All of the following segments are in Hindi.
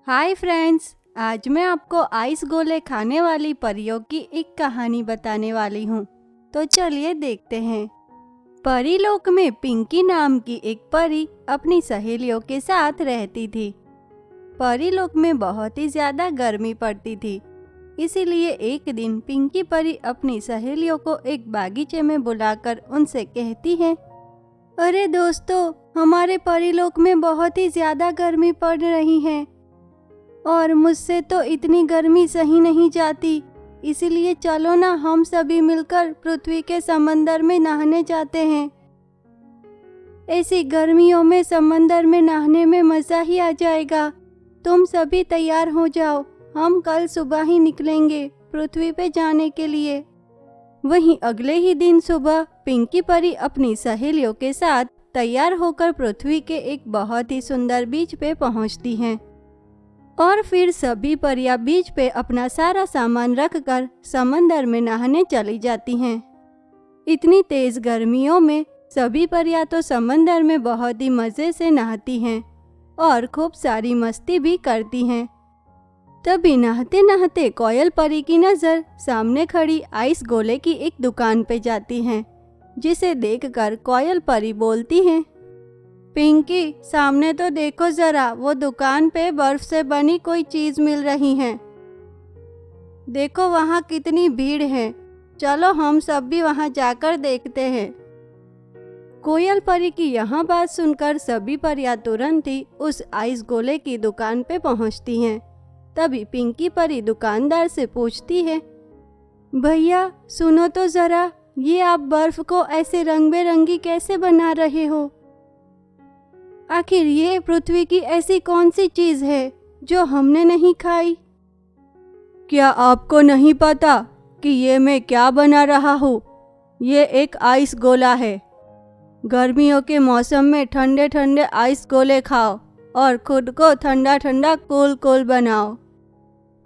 हाय फ्रेंड्स, आज मैं आपको आइस गोले खाने वाली परियों की एक कहानी बताने वाली हूँ। तो चलिए देखते हैं। परीलोक में पिंकी नाम की एक परी अपनी सहेलियों के साथ रहती थी। परीलोक में बहुत ही ज़्यादा गर्मी पड़ती थी, इसीलिए एक दिन पिंकी परी अपनी सहेलियों को एक बागीचे में बुलाकर उनसे कहती है, अरे दोस्तों, हमारे परीलोक में बहुत ही ज़्यादा गर्मी पड़ रही है और मुझसे तो इतनी गर्मी सही नहीं जाती, इसीलिए चलो ना हम सभी मिलकर पृथ्वी के समंदर में नहाने जाते हैं। ऐसी गर्मियों में समंदर में नहाने में मज़ा ही आ जाएगा। तुम सभी तैयार हो जाओ, हम कल सुबह ही निकलेंगे पृथ्वी पे जाने के लिए। वहीं अगले ही दिन सुबह पिंकी परी अपनी सहेलियों के साथ तैयार होकर पृथ्वी के एक बहुत ही सुंदर बीच पे पहुंचती हैं। और फिर सभी परियां बीच पे अपना सारा सामान रखकर समंदर में नहाने चली जाती हैं। इतनी तेज गर्मियों में सभी परियां तो समंदर में बहुत ही मज़े से नहाती हैं और खूब सारी मस्ती भी करती हैं। तभी नहाते नहाते कोयल परी की नज़र सामने खड़ी आइस गोले की एक दुकान पे जाती है, जिसे देखकर कोयल परी बोलती है, पिंकी, सामने तो देखो ज़रा, वो दुकान पे बर्फ से बनी कोई चीज़ मिल रही है। देखो वहाँ कितनी भीड़ है, चलो हम सब भी वहाँ जाकर देखते हैं। कोयल परी की यह बात सुनकर सभी परियां तुरंत ही उस आइस गोले की दुकान पे पहुँचती हैं। तभी पिंकी परी दुकानदार से पूछती है, भैया सुनो तो ज़रा, ये आप बर्फ़ को ऐसे रंग बिरंगी कैसे बना रहे हो? आखिर ये पृथ्वी की ऐसी कौन सी चीज़ है जो हमने नहीं खाई? क्या आपको नहीं पता कि ये मैं क्या बना रहा हूँ? ये एक आइस गोला है। गर्मियों के मौसम में ठंडे ठंडे आइस गोले खाओ और खुद को ठंडा ठंडा कूल कूल बनाओ।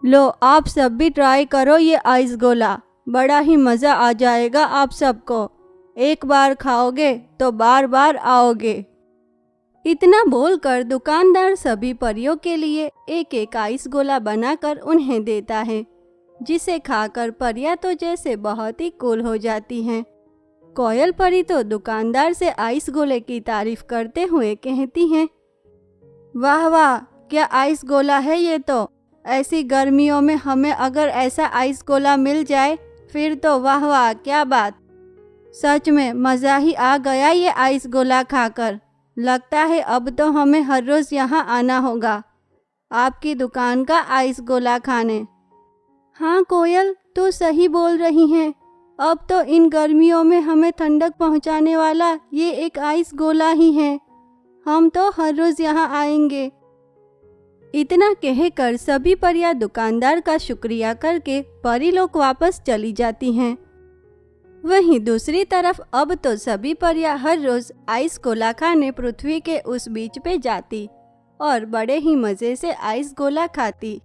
लो, आप सब भी ट्राई करो ये आइस गोला, बड़ा ही मज़ा आ जाएगा आप सबको। एक बार खाओगे तो बार बार आओगे। इतना बोलकर दुकानदार सभी परियों के लिए एक एक आइस गोला बनाकर उन्हें देता है, जिसे खाकर परियां तो जैसे बहुत ही कूल हो जाती हैं। कोयल परी तो दुकानदार से आइस गोले की तारीफ करते हुए कहती हैं, वाह वाह, क्या आइस गोला है ये तो। ऐसी गर्मियों में हमें अगर ऐसा आइस गोला मिल जाए फिर तो वाह वाह, क्या बात। सच में मज़ा ही आ गया ये आइस गोला खाकर। लगता है अब तो हमें हर रोज़ यहाँ आना होगा आपकी दुकान का आइस गोला खाने। हाँ कोयल, तू सही बोल रही हैं। अब तो इन गर्मियों में हमें ठंडक पहुँचाने वाला ये एक आइस गोला ही है। हम तो हर रोज़ यहाँ आएंगे। इतना कहकर सभी परियां दुकानदार का शुक्रिया करके परीलोक वापस चली जाती हैं। वहीं दूसरी तरफ अब तो सभी परियां हर रोज आइस गोला खाने पृथ्वी के उस बीच पे जाती और बड़े ही मज़े से आइस गोला खाती।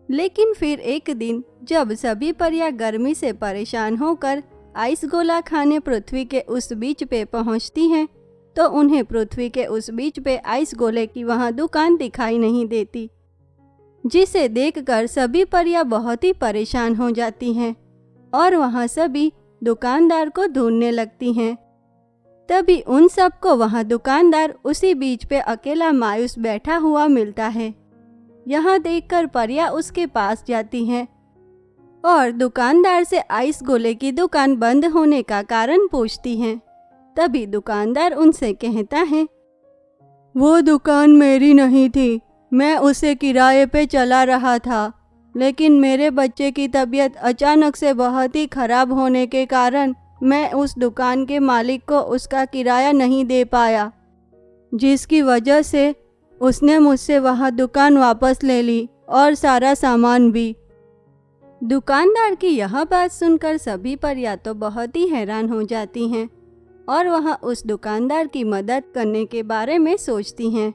लेकिन फिर एक दिन जब सभी परियां गर्मी से परेशान होकर आइस गोला खाने पृथ्वी के उस बीच पे पहुंचती हैं, तो उन्हें पृथ्वी के उस बीच पे आइस गोले की वहां दुकान दिखाई नहीं देती, जिसे देखकर सभी परियां बहुत ही परेशान हो जाती हैं और वहां सभी दुकानदार को ढूंढने लगती हैं। तभी उन सबको वहां दुकानदार उसी बीच पे अकेला मायूस बैठा हुआ मिलता है। यहाँ देखकर परियां उसके पास जाती हैं और दुकानदार से आइस गोले की दुकान बंद होने का कारण पूछती हैं। तभी दुकानदार उनसे कहता है, वो दुकान मेरी नहीं थी, मैं उसे किराए पे चला रहा था, लेकिन मेरे बच्चे की तबीयत अचानक से बहुत ही ख़राब होने के कारण मैं उस दुकान के मालिक को उसका किराया नहीं दे पाया, जिसकी वजह से उसने मुझसे वह दुकान वापस ले ली और सारा सामान भी। दुकानदार की यह बात सुनकर सभी परियां तो बहुत ही हैरान हो जाती हैं और वह उस दुकानदार की मदद करने के बारे में सोचती हैं।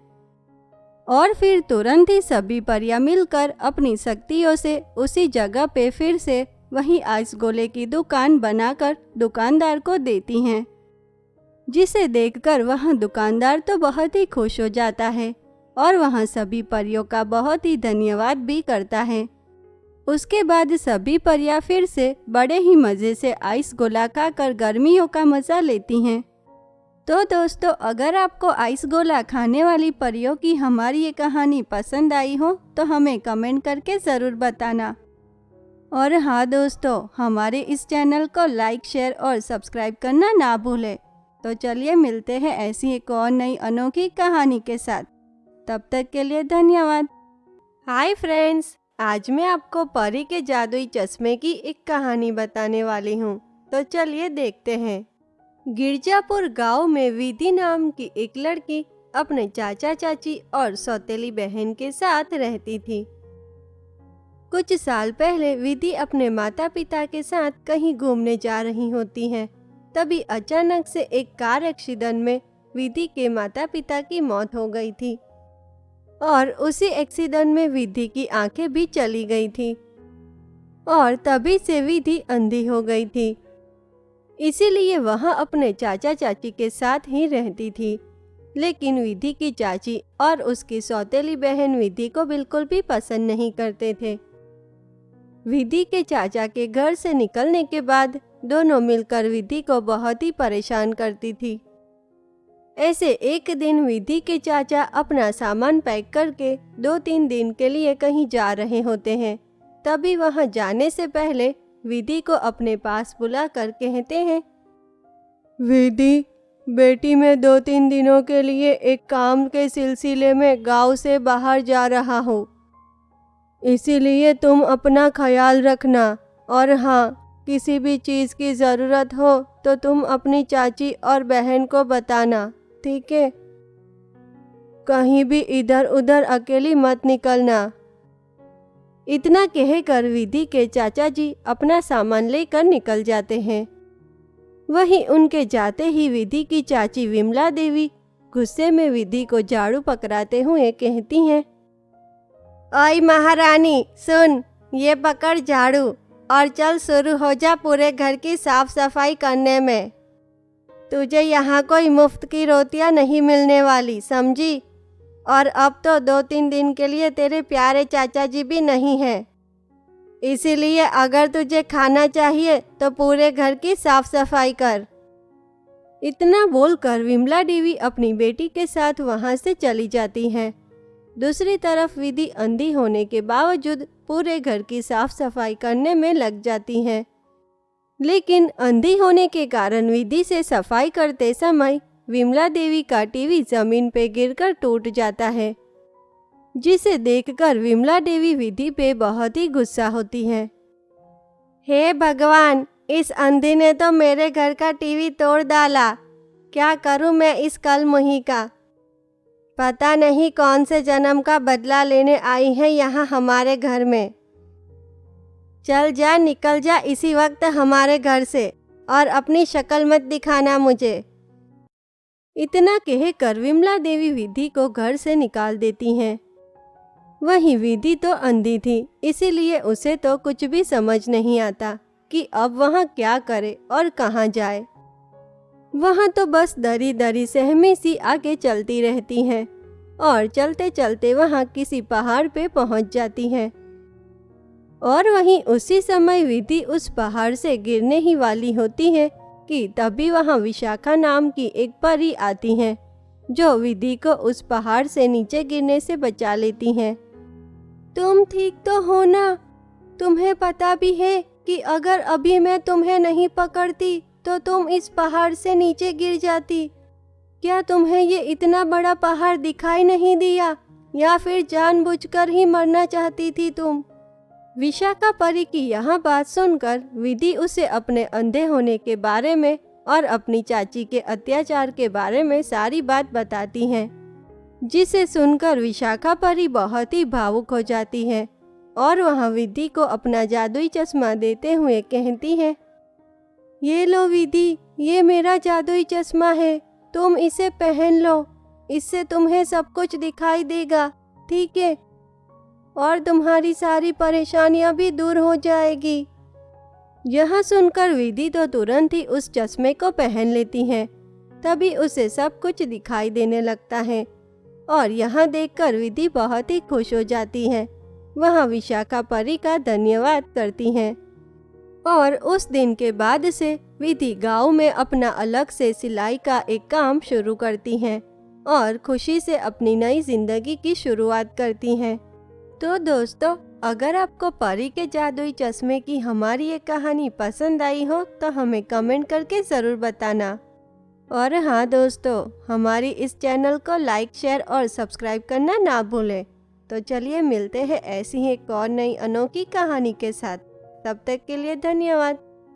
और फिर तुरंत ही सभी परियां मिलकर अपनी शक्तियों से उसी जगह पे फिर से वही आइस गोले की दुकान बनाकर दुकानदार को देती हैं, जिसे देखकर वह दुकानदार तो बहुत ही खुश हो जाता है और वहाँ सभी परियों का बहुत ही धन्यवाद भी करता है। उसके बाद सभी परियां फिर से बड़े ही मज़े से आइस गोला खाकर गर्मियों का मज़ा लेती हैं। तो दोस्तों, अगर आपको आइस गोला खाने वाली परियों की हमारी ये कहानी पसंद आई हो तो हमें कमेंट करके ज़रूर बताना। और हाँ दोस्तों, हमारे इस चैनल को लाइक, शेयर और सब्सक्राइब करना ना भूलें। तो चलिए मिलते हैं ऐसी एक और नई अनोखी कहानी के साथ। तब तक के लिए धन्यवाद। हाय फ्रेंड्स, आज मैं आपको परी के जादुई चश्मे की एक कहानी बताने वाली हूँ। तो चलिए देखते हैं। गिरजापुर गांव में विधि नाम की एक लड़की अपने चाचा चाची और सौतेली बहन के साथ रहती थी। कुछ साल पहले विधि अपने माता पिता के साथ कहीं घूमने जा रही होती हैं। तभी अचानक से एक कार एक्सीडेंट में विधि के माता पिता की मौत हो गई थी और उसी एक्सीडेंट में विधि की आंखें भी चली गई थी और तभी से विधि अंधी हो गई थी। इसीलिए वह अपने चाचा चाची के साथ ही रहती थी। लेकिन विधि की चाची और उसकी सौतेली बहन विधि को बिल्कुल भी पसंद नहीं करते थे। विधि के चाचा के घर से निकलने के बाद दोनों मिलकर विधि को बहुत ही परेशान करती थी। ऐसे एक दिन विधि के चाचा अपना सामान पैक करके 2-3 दिन के लिए कहीं जा रहे होते हैं। तभी वहां जाने से पहले विधि को अपने पास बुलाकर कहते हैं, विधि बेटी, मैं 2-3 दिनों के लिए एक काम के सिलसिले में गांव से बाहर जा रहा हूँ, इसीलिए तुम अपना ख्याल रखना। और हाँ, किसी भी चीज़ की ज़रूरत हो तो तुम अपनी चाची और बहन को बताना, ठीक है? कहीं भी इधर उधर अकेली मत निकलना। इतना कहकर विधि के चाचा जी अपना सामान लेकर निकल जाते हैं। वहीं उनके जाते ही विधि की चाची विमला देवी गुस्से में विधि को झाड़ू पकड़ाते हुए कहती हैं, ओए महारानी, सुन, ये पकड़ झाड़ू और चल शुरू हो जा पूरे घर की साफ सफाई करने में। तुझे यहाँ कोई मुफ्त की रोटियाँ नहीं मिलने वाली, समझी? और अब तो 2-3 दिन के लिए तेरे प्यारे चाचा जी भी नहीं हैं। इसीलिए अगर तुझे खाना चाहिए तो पूरे घर की साफ सफाई कर। इतना बोलकर विमला देवी अपनी बेटी के साथ वहाँ से चली जाती हैं। दूसरी तरफ विधि अंधी होने के बावजूद पूरे घर की साफ सफाई करने में लग जाती हैं। लेकिन अंधी होने के कारण विधि से सफाई करते समय विमला देवी का टीवी जमीन पे गिरकर टूट जाता है, जिसे देखकर विमला देवी विधि पे बहुत ही गुस्सा होती है। हे भगवान, इस अंधी ने तो मेरे घर का टीवी तोड़ डाला। क्या करूं मैं इस कलमुही का? पता नहीं कौन से जन्म का बदला लेने आई है यहाँ हमारे घर में। चल जा, निकल जा इसी वक्त हमारे घर से और अपनी शक्ल मत दिखाना मुझे। इतना कहकर विमला देवी विधि को घर से निकाल देती हैं। वहीं विधि तो अंधी थी, इसीलिए उसे तो कुछ भी समझ नहीं आता कि अब वहाँ क्या करे और कहाँ जाए। वहाँ तो बस दरी दरी सहमी सी आगे चलती रहती हैं और चलते चलते वहाँ किसी पहाड़ पे पहुँच जाती हैं। और वहीं उसी समय विधि उस पहाड़ से गिरने ही वाली होती है कि तभी वहाँ विशाखा नाम की एक परी आती हैं, जो विधि को उस पहाड़ से नीचे गिरने से बचा लेती हैं। तुम ठीक तो हो ना? तुम्हें पता भी है कि अगर अभी मैं तुम्हें नहीं पकड़ती तो तुम इस पहाड़ से नीचे गिर जाती। क्या तुम्हें ये इतना बड़ा पहाड़ दिखाई नहीं दिया, या फिर जानबूझकर ही मरना चाहती थी तुम? विशाखा परी की यह बात सुनकर विधि उसे अपने अंधे होने के बारे में और अपनी चाची के अत्याचार के बारे में सारी बात बताती हैं, जिसे सुनकर विशाखा परी बहुत ही भावुक हो जाती है और वह विधि को अपना जादुई चश्मा देते हुए कहती है, ये लो विधि, ये मेरा जादुई चश्मा है, तुम इसे पहन लो, इससे तुम्हें सब कुछ दिखाई देगा, ठीक है? और तुम्हारी सारी परेशानियां भी दूर हो जाएगी। यह सुनकर विधि तो तुरंत ही उस चश्मे को पहन लेती है। तभी उसे सब कुछ दिखाई देने लगता है और यहाँ देखकर विधि बहुत ही खुश हो जाती है। वह विशाखा परी का धन्यवाद करती हैं और उस दिन के बाद से विधि गांव में अपना अलग से सिलाई का एक काम शुरू करती हैं और खुशी से अपनी नई जिंदगी की शुरुआत करती हैं। तो दोस्तों, अगर आपको परी के जादुई चश्मे की हमारी ये कहानी पसंद आई हो तो हमें कमेंट करके ज़रूर बताना। और हाँ दोस्तों, हमारी इस चैनल को लाइक, शेयर और सब्सक्राइब करना ना भूलें। तो चलिए मिलते हैं ऐसी ही एक और नई अनोखी कहानी के साथ। तब तक के लिए धन्यवाद।